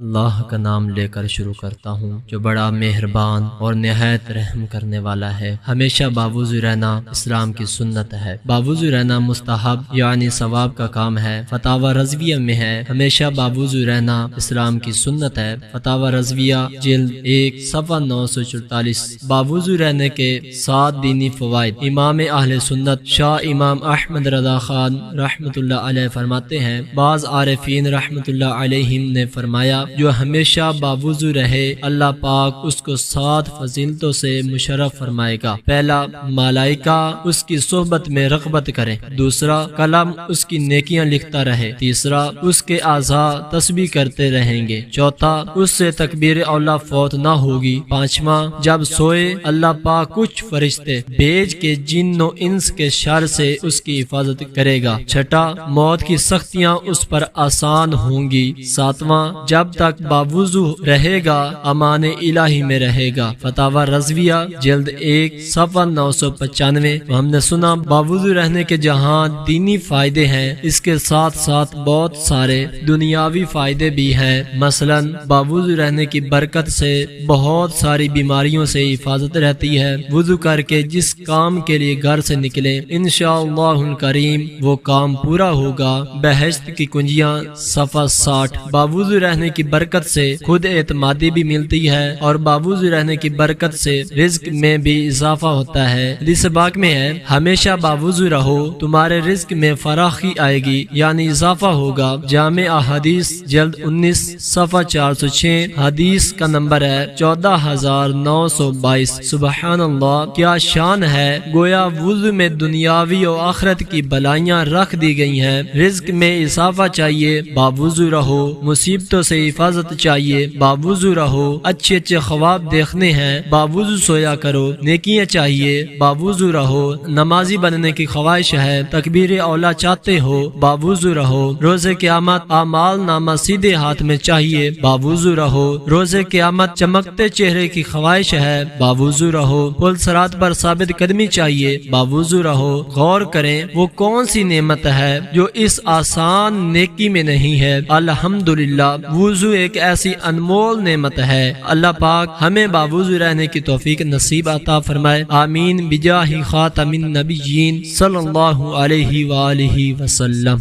اللہ کا نام لے کر شروع کرتا ہوں جو بڑا مہربان اور نہایت رحم کرنے والا ہے۔ ہمیشہ باوضو رہنا اسلام کی سنت ہے۔ باوضو رہنا مستحب یعنی ثواب کا کام ہے۔ فتاوی رضویہ میں ہے ہمیشہ باوضو رہنا اسلام کی سنت ہے۔ فتاوی رضویہ جلد 1 صفحہ 944۔ باوضو رہنے کے 7 دینی فوائد۔ امام اہل سنت شاہ امام احمد رضا خان رحمۃ اللہ علیہ فرماتے ہیں، بعض عارفین رحمۃ اللہ علیہم نے فرمایا جو ہمیشہ باوضو رہے اللہ پاک اس کو 7 فضیلتوں سے مشرف فرمائے گا۔ پہلا، ملائکہ اس کی صحبت میں رغبت کریں۔ دوسرا، قلم اس کی نیکیاں لکھتا رہے۔ تیسرا، اس کے اعضاء تسبیح کرتے رہیں گے۔ چوتھا، اس سے تکبیر اولا فوت نہ ہوگی۔ پانچواں، جب سوئے اللہ پاک کچھ فرشتے بھیج کے جن و انس کے شر سے اس کی حفاظت کرے گا۔ چھٹا، موت کی سختیاں اس پر آسان ہوں گی۔ ساتواں، جب تک باوضو رہے گا امان الہی میں رہے گا۔ فتاوی رضویہ جلد 1 صفحہ 995۔ ہم نے سنا باوضو رہنے کے جہاں دینی فائدے ہیں، اس کے ساتھ ساتھ بہت سارے دنیاوی فائدے بھی ہیں۔ مثلا باوضو رہنے کی برکت سے بہت ساری بیماریوں سے حفاظت رہتی ہے۔ وضو کر کے جس کام کے لیے گھر سے نکلے انشاءاللہ الکریم وہ کام پورا ہوگا۔ بہشت کی کنجیاں صفحہ 60۔ باوضو رہنے کی برکت سے خود اعتمادی بھی ملتی ہے اور باوضو رہنے کی برکت سے رزق میں بھی اضافہ ہوتا ہے۔ حدیث پاک میں ہے ہمیشہ باوضو رہو تمہارے رزق میں فراخی آئے گی یعنی اضافہ ہوگا۔ جامع احادیث جلد 19 صفحہ 406 حدیث کا نمبر ہے 14922۔ سبحان اللہ، کیا شان ہے، گویا وضو میں دنیاوی و آخرت کی بلائیاں رکھ دی گئی ہیں۔ رزق میں اضافہ چاہیے باوضو رہو، مصیبتوں سے حفاظت چاہیے باوضو رہو، اچھے اچھے خواب دیکھنے ہیں باوضو سویا کرو، نیکیاں چاہیے باوضو رہو، نمازی بننے کی خواہش ہے تکبیر اولا چاہتے ہو باوضو رہو، روز قیامت اعمال نامہ سیدھے ہاتھ میں چاہیے باوضو رہو، روز قیامت چمکتے چہرے کی خواہش ہے باوضو رہو، پل صراط پر ثابت قدمی چاہیے باوضو رہو۔ غور کریں وہ کون سی نعمت ہے جو اس آسان نیکی میں نہیں ہے۔ الحمدللہ، وضو ایک ایسی انمول نعمت ہے۔ اللہ پاک ہمیں باوضو رہنے کی توفیق نصیب عطا فرمائے، آمین بجاہ خاتم النبیین صلی اللہ علیہ وآلہ وسلم۔